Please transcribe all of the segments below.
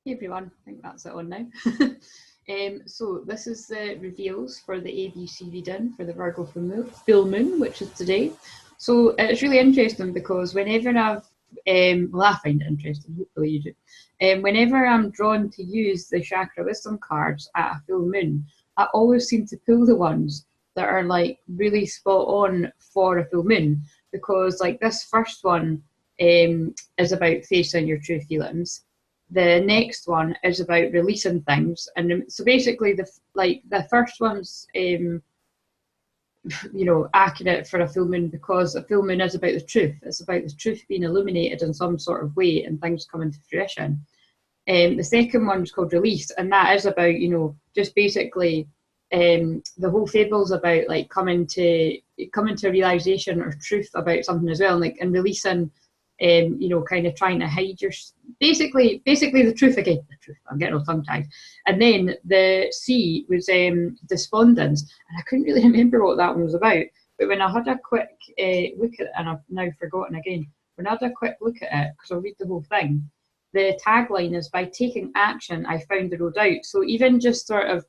Hey everyone, I think that's it on now. So this is the reveals for the ABC reading for the Virgo Full Moon, which is today. So it's really interesting because whenever well, I find it interesting, hopefully you do. Whenever I'm drawn to use the Chakra Wisdom cards at a full moon, I always seem to pull the ones that are like really spot on for a full moon, because like this first one is about facing your true feelings. The next one is about releasing things, and so basically the first one's accurate for a full moon because a full moon is about the truth. It's about the truth being illuminated in some sort of way and things coming to fruition. The second one is called release, and that is about just basically the whole fable's about like coming to a realization or truth about something as well, and releasing. Kind of trying to hide your basically the truth again. The truth. I'm getting all tongue-tied. And then the C was despondence, and I couldn't really remember what that one was about. But when I had a quick look at it, and I've now forgotten again. When I had a quick look at it, because I'll read the whole thing. The tagline is, "By taking action, I found the road out." So even just sort of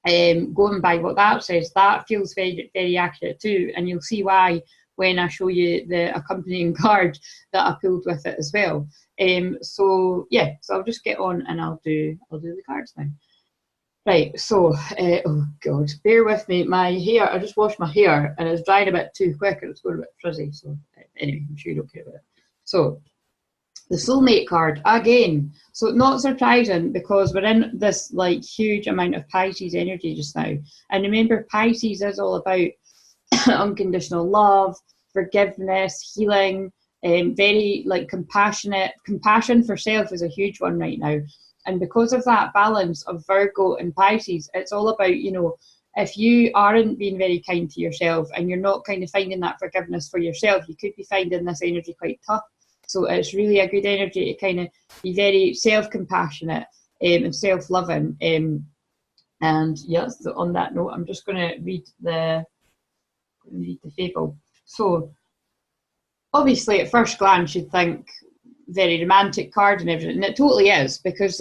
going by what that says, that feels very, very accurate too, and you'll see why when I show you the accompanying card that I pulled with it as well. So I'll just get on and I'll do the cards now. Right, so oh god, bear with me. My hair, I just washed my hair and it's dried a bit too quick and it's going a bit frizzy. So anyway, I'm sure you don't care about it. So the soulmate card again. So not surprising because we're in this like huge amount of Pisces energy just now. And remember, Pisces is all about unconditional love, forgiveness, healing, very like compassionate. Compassion for self is a huge one right now. And because of that balance of Virgo and Pisces, it's all about, if you aren't being very kind to yourself and you're not kind of finding that forgiveness for yourself, you could be finding this energy quite tough. So it's really a good energy to kind of be very self-compassionate and self-loving. And yes, so on that note, I'm just going to read the fable. So obviously at first glance you'd think very romantic card and everything, and it totally is, because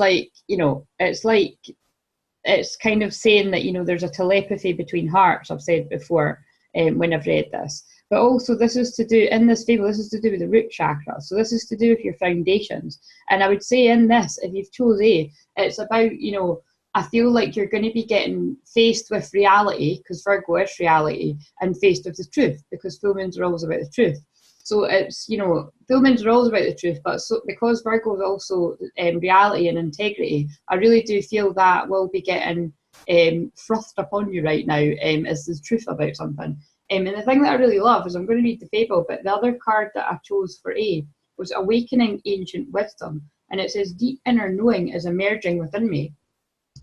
it's kind of saying that there's a telepathy between hearts. I've said before when I've read this, but also this is to do in this fable, this is to do with the root chakra, so this is to do with your foundations. And I would say in this, if you've chose A, it's about I feel like you're going to be getting faced with reality, because Virgo is reality, and faced with the truth, because full moons are always about the truth. So it's, full moons are always about the truth, but so because Virgo is also reality and integrity, I really do feel that will be getting frothed upon you right now as the truth about something. And the thing that I really love is, I'm going to read the fable, but the other card that I chose for A was Awakening Ancient Wisdom, and it says, "Deep inner knowing is emerging within me."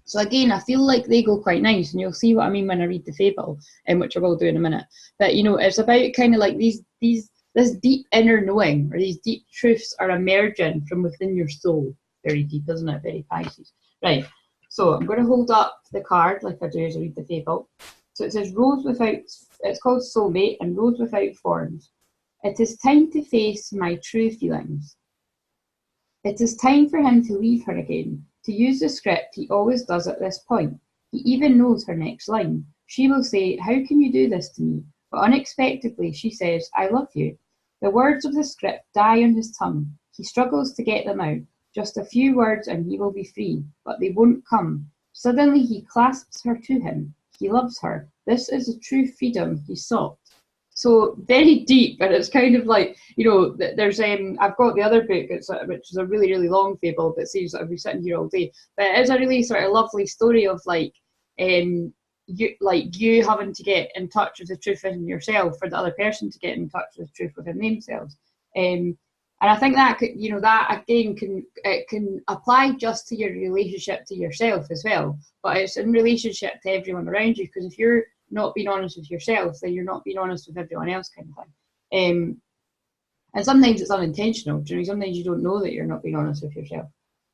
So again, I feel like they go quite nice, and you'll see what I mean when I read the fable, which I will do in a minute. But it's about kind of like this deep inner knowing, or these deep truths are emerging from within your soul. Very deep, isn't it? Very Pisces. Right. So I'm going to hold up the card like I do as I read the fable. So it says, it's called Soulmate, and Rose Without Thorns. It is time to face my true feelings. It is time for him to leave her again. To use the script he always does at this point. He even knows her next line. She will say, "How can you do this to me?" But unexpectedly she says, "I love you." The words of the script die on his tongue. He struggles to get them out. Just a few words and he will be free, but they won't come. Suddenly he clasps her to him. He loves her. This is the true freedom he sought. So very deep, and it's kind of like, there's I've got the other book, which is a really, really long fable, but it seems like I'll be sitting here all day. But it is a really sort of lovely story of you having to get in touch with the truth within yourself, for the other person to get in touch with the truth within themselves. And I think that that again can apply just to your relationship to yourself as well, but it's in relationship to everyone around you, because if you're not being honest with yourself, then you're not being honest with everyone else, kind of thing. And sometimes it's unintentional. Sometimes you don't know that you're not being honest with yourself,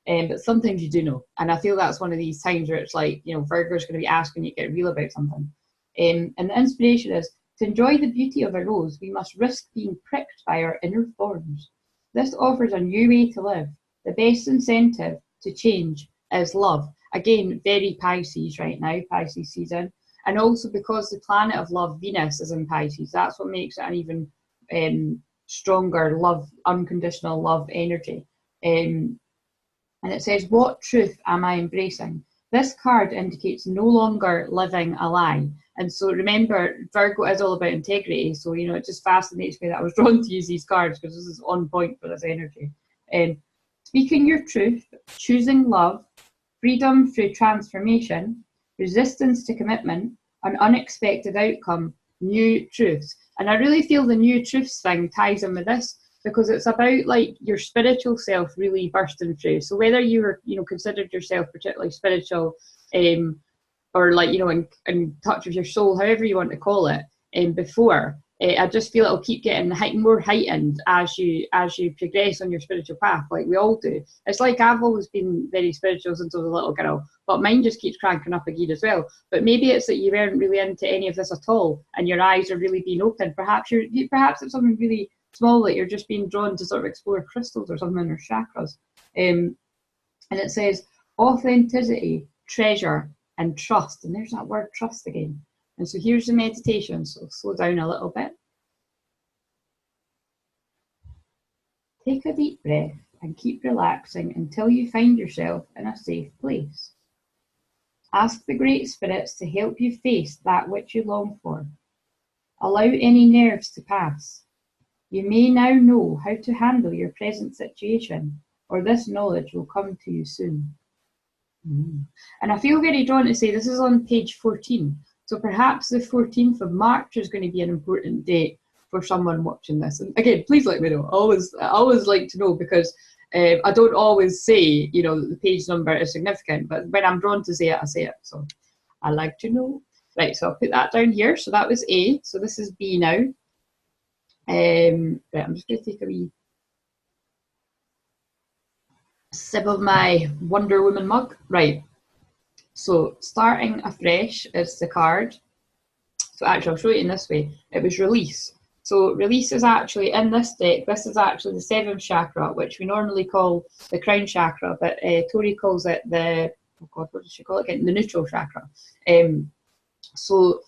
but sometimes you do know. And I feel that's one of these times where it's like, Virgo's going to be asking you to get real about something. And the inspiration is, to enjoy the beauty of a rose, we must risk being pricked by our inner thorns. This offers a new way to live, the best incentive to change is love. Again, very Pisces right now, Pisces season. And also because the planet of love, Venus, is in Pisces, that's what makes it an even stronger love, unconditional love energy. And it says, what truth am I embracing? This card indicates no longer living a lie. And so remember, Virgo is all about integrity. So, you know, it just fascinates me that I was drawn to use these cards because this is on point for this energy. Speaking your truth, choosing love, freedom through transformation, resistance to commitment, an unexpected outcome, new truths. And I really feel the new truths thing ties in with this, because it's about like your spiritual self really bursting through. So whether you were, you know, considered yourself particularly spiritual, or like, you know, in touch with your soul, however you want to call it, before, I just feel it'll keep getting more heightened as you progress on your spiritual path, like we all do. It's like I've always been very spiritual since I was a little girl, but mine just keeps cranking up again as well. But maybe it's that you weren't really into any of this at all, and your eyes are really being open. Perhaps it's something really small, that you're just being drawn to sort of explore crystals or something, or chakras. And it says authenticity, treasure, and trust. And there's that word trust again. And so here's the meditation, so slow down a little bit. Take a deep breath and keep relaxing until you find yourself in a safe place. Ask the great spirits to help you face that which you long for. Allow any nerves to pass. You may now know how to handle your present situation, or this knowledge will come to you soon. And I feel very drawn to say this is on page 14. So perhaps the 14th of March is going to be an important date for someone watching this. And again, please let me know. I always like to know, because I don't always say, you know, the page number is significant, but when I'm drawn to say it, I say it. So I like to know. Right, so I'll put that down here. So that was A. So this is B now. Right, I'm just going to take a wee sip of my Wonder Woman mug. Right. So starting afresh is the card. So actually, I'll show it in this way. It was release. So release is actually, in this deck, this is actually the 7th chakra, which we normally call the crown chakra, but Tori calls it the, oh God, what does she call it again? The neutral chakra. So,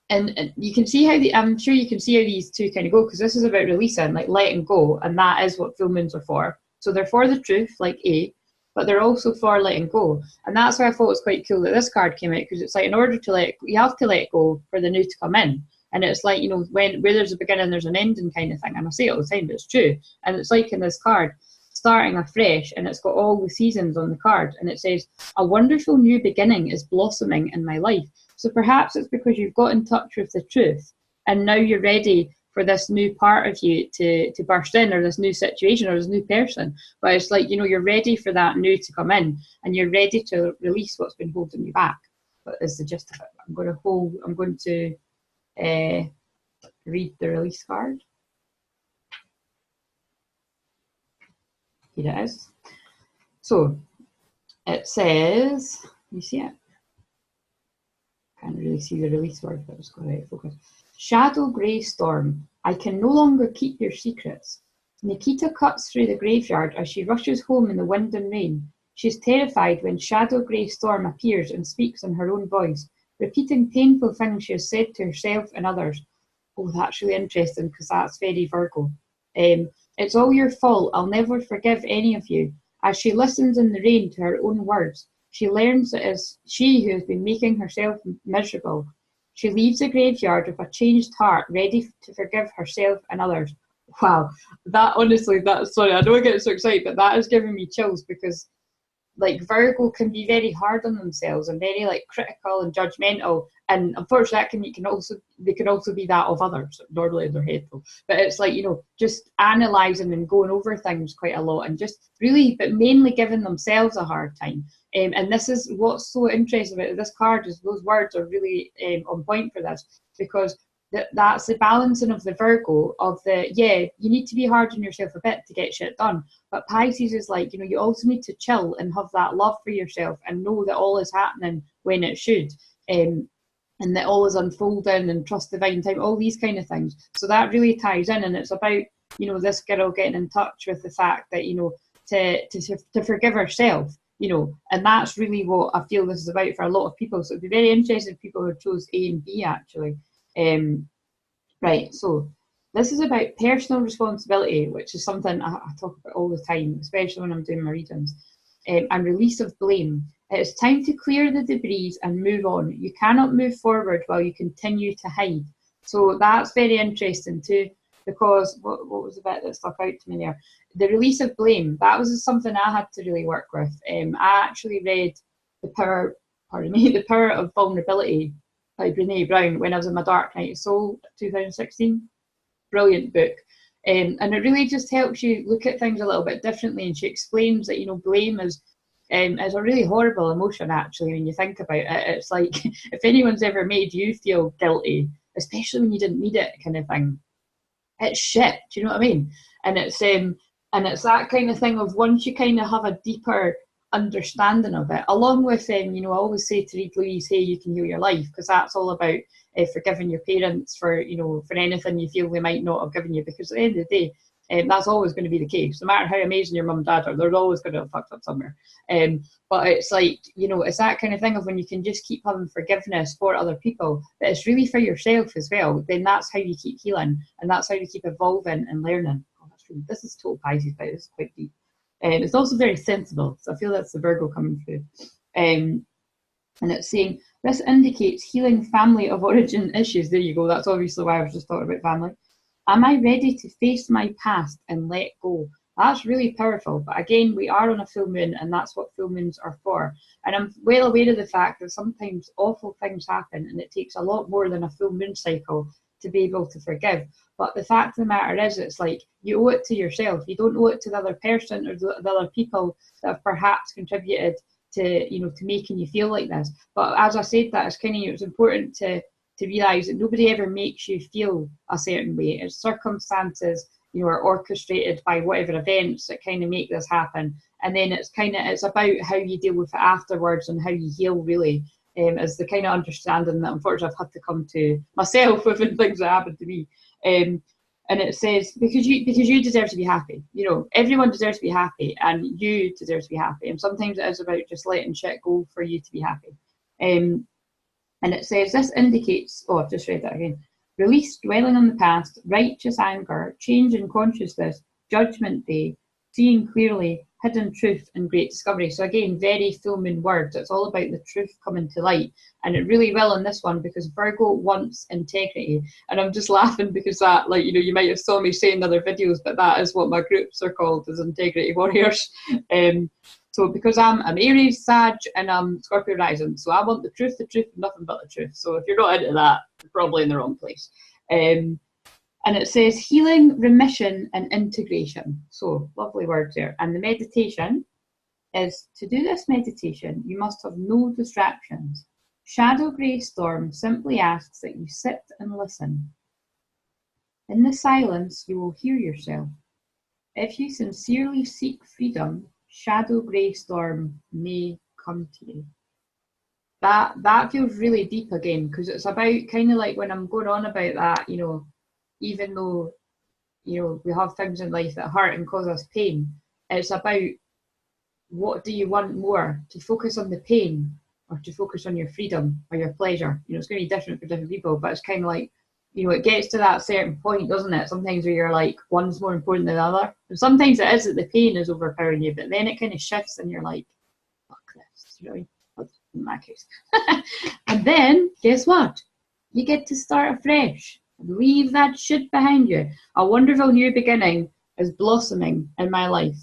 and you can see how I'm sure you can see how these two kind of go, because this is about releasing, like letting go, and that is what full moons are for. So they're for the truth, like A, but they're also for letting go. And that's why I thought it was quite cool that this card came out, because it's like, in order to you have to let go for the new to come in. And it's like, you know, where there's a beginning, there's an ending kind of thing. And I say it all the time, but it's true. And it's like in this card, starting afresh, and it's got all the seasons on the card. And it says, a wonderful new beginning is blossoming in my life. So perhaps it's because you've got in touch with the truth, and now you're ready for this new part of you to burst in, or this new situation, or this new person. But it's like, you know, you're ready for that new to come in, and you're ready to release what's been holding you back. But is the gist of it. I'm going to read the release card. Here it is. So it says, you see it? Can't really see the release word, but it's got right focus. Shadow grey storm, I can no longer keep your secrets. Nikita cuts through the graveyard as she rushes home in the wind and rain. She's terrified when shadow grey storm appears and speaks in her own voice, repeating painful things she has said to herself and others. Oh, that's really interesting, because that's very Virgo. It's all your fault. I'll never forgive any of you. As she listens in the rain to her own words, she learns that it's she who has been making herself miserable. She leaves the graveyard with a changed heart, ready to forgive herself and others. Wow, that honestly, sorry, I don't get so excited, but that is giving me chills, because like Virgo can be very hard on themselves and very like critical and judgmental, and unfortunately they can also be that of others, normally in their head though. But it's like, you know, just analysing and going over things quite a lot, and just really, but mainly giving themselves a hard time. And this is what's so interesting about this card, is those words are really on point for this, because that's the balancing of the Virgo of the, yeah, you need to be hard on yourself a bit to get shit done. But Pisces is like, you know, you also need to chill and have that love for yourself and know that all is happening when it should. And that all is unfolding, and trust divine time, all these kind of things. So that really ties in, and it's about, you know, this girl getting in touch with the fact that, you know, to forgive herself, you know, and that's really what I feel this is about for a lot of people. So it'd be very interesting if people who chose A and B actually. Right, so this is about personal responsibility, which is something I talk about all the time, especially when I'm doing my readings, and release of blame. It is time to clear the debris and move on. You cannot move forward while you continue to hide. So that's very interesting too, because what was the bit that stuck out to me there? The release of blame, that was something I had to really work with. I actually read The Power of Vulnerability by Brene Brown when I was in my Dark Night of Soul 2016. Brilliant book. And it really just helps you look at things a little bit differently. And she explains that, you know, blame is a really horrible emotion, actually, when you think about it. It's like, if anyone's ever made you feel guilty, especially when you didn't need it, kind of thing, it's shit. Do you know what I mean? And it's that kind of thing of, once you kind of have a deeper understanding of it, along with you know, I always say to read Louise Hay, You Can Heal Your Life, because that's all about forgiving your parents for, you know, for anything you feel they might not have given you, because at the end of the day, that's always going to be the case. No matter how amazing your mum and dad are, they're always going to have fucked up somewhere. But it's like, you know, it's that kind of thing of, when you can just keep having forgiveness for other people, but it's really for yourself as well, then that's how you keep healing, and that's how you keep evolving and learning. Oh, that's really, this is total Pisces, but it's quite deep. It's also very sensible, so I feel that's the Virgo coming through. And it's saying, this indicates healing family of origin issues. There you go, that's obviously why I was just talking about family. Am I ready to face my past and let go? That's really powerful. But again, we are on a full moon, and that's what full moons are for. And I'm well aware of the fact that sometimes awful things happen, and it takes a lot more than a full moon cycle to be able to forgive. But the fact of the matter is, it's like, you owe it to yourself. You don't owe it to the other person or the other people that have perhaps contributed to, you know, to making you feel like this. But as I said, that it's kind of, it's important to realise that nobody ever makes you feel a certain way. It's circumstances, you know, are orchestrated by whatever events that kind of make this happen. And then it's about how you deal with it afterwards and how you heal, really, is the kind of understanding that unfortunately I've had to come to myself with things that happen to me. And it says, because you deserve to be happy. You know, everyone deserves to be happy, and you deserve to be happy. And sometimes it is about just letting shit go for you to be happy. And it says, this indicates, oh, I've just read that again. Release dwelling on the past, righteous anger, change in consciousness, judgment day, seeing clearly, hidden truth, and great discovery. So again, very full moon words. It's all about the truth coming to light. And it really will in this one, because Virgo wants integrity. And I'm just laughing because that, like, you know, you might have saw me say in other videos, but that is what my groups are called, as integrity warriors. So because I'm Aries, Sag, and I'm Scorpio rising, so I want the truth, and nothing but the truth. So if you're not into that, you're probably in the wrong place. And it says healing, remission, and integration. So lovely words there. And the meditation is, to do this meditation, you must have no distractions. Shadow Grey Storm simply asks that you sit and listen. In the silence, you will hear yourself. If you sincerely seek freedom, Shadow Grey Storm may come to you. That feels really deep again, because it's about kind of like when I'm going on about that, you know, even though, you know, we have things in life that hurt and cause us pain, it's about, what do you want more, to focus on the pain or to focus on your freedom or your pleasure? You know, it's going to be different for different people, but it's kind of like, you know, it gets to that certain point, doesn't it? Sometimes where you're like, one's more important than the other. And sometimes it is that the pain is overpowering you, but then it kind of shifts and you're like, fuck this, you know, that's in my case. And then, guess what? You get to start afresh. Leave that shit behind you. A wonderful new beginning is blossoming in my life.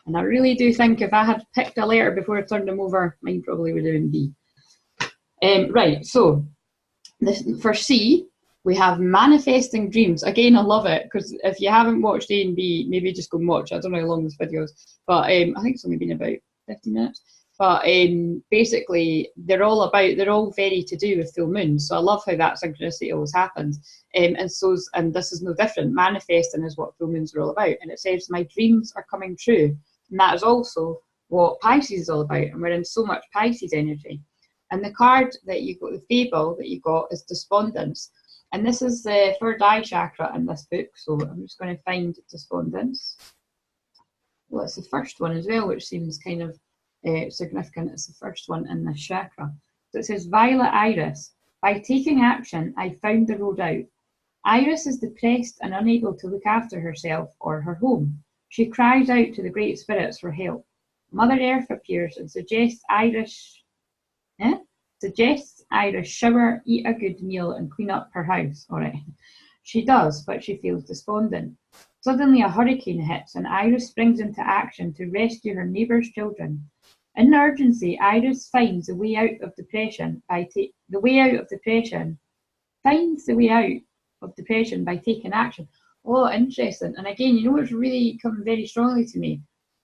And I really do think if I had picked a letter before I turned them over, mine probably would have been B. Right, so for C, we have manifesting dreams. Again, I love it, because if you haven't watched A and B, maybe just go and watch it. I don't know how long this video is, but I think it's only been about 15 minutes. But basically, they're all very to do with full moons. So I love how that synchronicity always happens. And this is no different. Manifesting is what full moons are all about. And it says, my dreams are coming true. And that is also what Pisces is all about. And we're in so much Pisces energy. And the card that you got, the fable that you got, is despondence. And this is the third eye chakra in this book. So I'm just going to find despondence. Well, it's the first one as well, which seems kind of significant. It's the first one in this chakra. So it says, Violet Iris, by taking action, I found the road out. Iris is depressed and unable to look after herself or her home. She cries out to the great spirits for help. Mother Earth appears and suggests Iris shower, eat a good meal, and clean up her house. All right. She does, but she feels despondent. Suddenly a hurricane hits and Iris springs into action to rescue her neighbour's children. In urgency, Iris finds the way out of depression by taking action. Oh, interesting. And again, you know what's really come very strongly to me?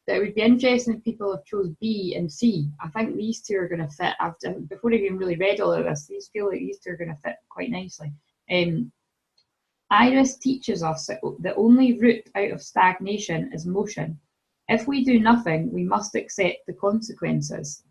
That it would be interesting if people have chose B and C. I think these two are going to fit. Before I've even really read all of this, these feel like these two are going to fit quite nicely. Iris teaches us that the only route out of stagnation is motion. If we do nothing, we must accept the consequences.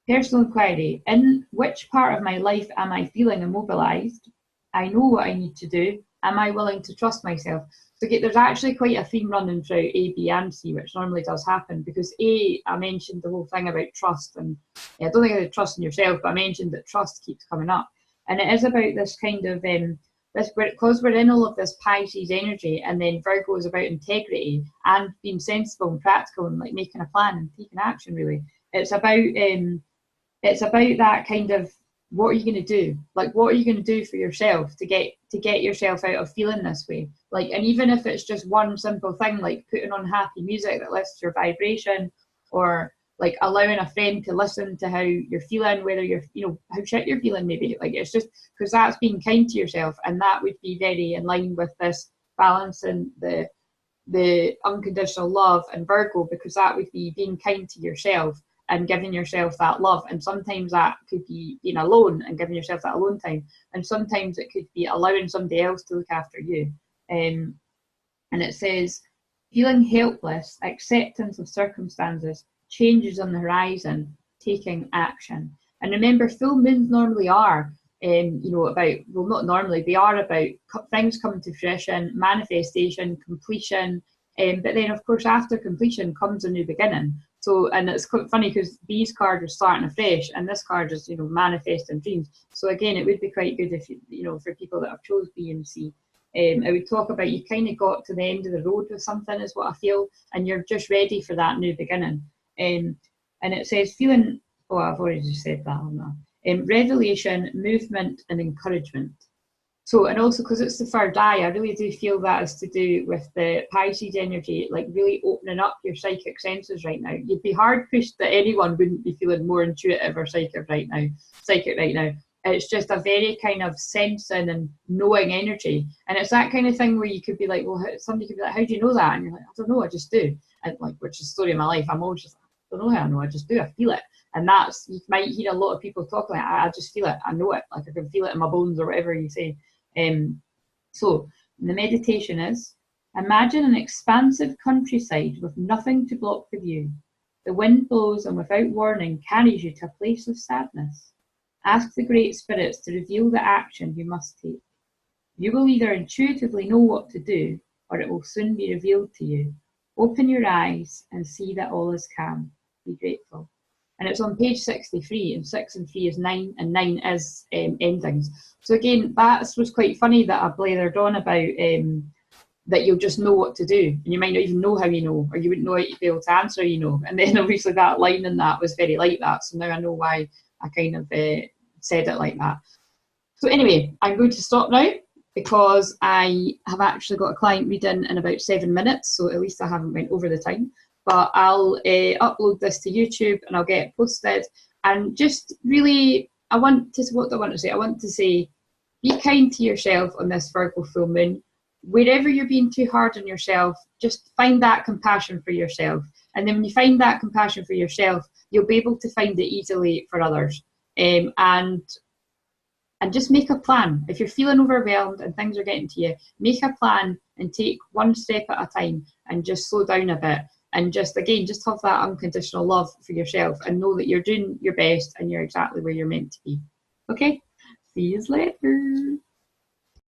Personal inquiry. In which part of my life am I feeling immobilized? I know what I need to do. Am I willing to trust myself? So there's actually quite a theme running through A, B, and C, which normally does happen, because A, I mentioned the whole thing about trust, and I don't think I trust in yourself, but I mentioned that trust keeps coming up. And it is about this kind of, because we're in all of this Pisces energy, and then Virgo is about integrity and being sensible and practical and like making a plan and taking action, really. It's about that kind of, what are you going to do? Like, what are you going to do for yourself to get yourself out of feeling this way? Like, and even if it's just one simple thing, like putting on happy music that lifts your vibration, or like allowing a friend to listen to how you're feeling, whether you're, how shit you're feeling maybe. Like, it's just because that's being kind to yourself, and that would be very in line with this balancing the unconditional love and Virgo, because that would be being kind to yourself and giving yourself that love. And sometimes that could be being alone and giving yourself that alone time, and sometimes it could be allowing somebody else to look after you. And it says, feeling helpless, acceptance of circumstances, changes on the horizon, taking action. And remember, full moons normally are not normally, they are about things coming to fruition, manifestation, completion, but then of course after completion comes a new beginning. So, and it's quite funny because these cards are starting afresh, and this card is, manifesting dreams. So again, it would be quite good if, for people that have chose B and C, I would talk about, you kind of got to the end of the road with something, is what I feel, and you're just ready for that new beginning. And it says feeling, oh, I've already just said that on that. Revelation, movement, and encouragement. So, and also because it's the third eye, I really do feel that is to do with the Pisces energy, like really opening up your psychic senses right now. You'd be hard pushed that anyone wouldn't be feeling more intuitive or psychic right now. It's just a very kind of sensing and knowing energy. And it's that kind of thing where you could be like, well, somebody could be like, how do you know that? And you're like, I don't know, I just do. And like, which is the story of my life. I'm always just, I don't know how I know, I just do, I feel it. And that's, you might hear a lot of people talk like, I just feel it, I know it, like I can feel it in my bones or whatever you say. So the meditation is, imagine an expansive countryside with nothing to block the view. The wind blows and without warning carries you to a place of sadness. Ask the great spirits to reveal the action you must take. You will either intuitively know what to do, or it will soon be revealed to you. Open your eyes and see that all is calm. Be grateful. And it's on page 63, and 6 and 3 is 9, and 9 is endings. So again, that was quite funny that I blathered on about that you'll just know what to do, and you might not even know how you know, or you wouldn't know how to be able to answer, And then obviously that line in that was very like that, so now I know why I kind of said it like that. So anyway, I'm going to stop now, because I have actually got a client reading in about 7 minutes, so at least I haven't went over the time. But I'll upload this to YouTube and I'll get it posted. And just really, I want to say, be kind to yourself on this Virgo full moon. Wherever you're being too hard on yourself, just find that compassion for yourself. And then when you find that compassion for yourself, you'll be able to find it easily for others. And just make a plan. If you're feeling overwhelmed and things are getting to you, make a plan and take one step at a time and just slow down a bit. And just have that unconditional love for yourself and know that you're doing your best and you're exactly where you're meant to be. Okay? See you later.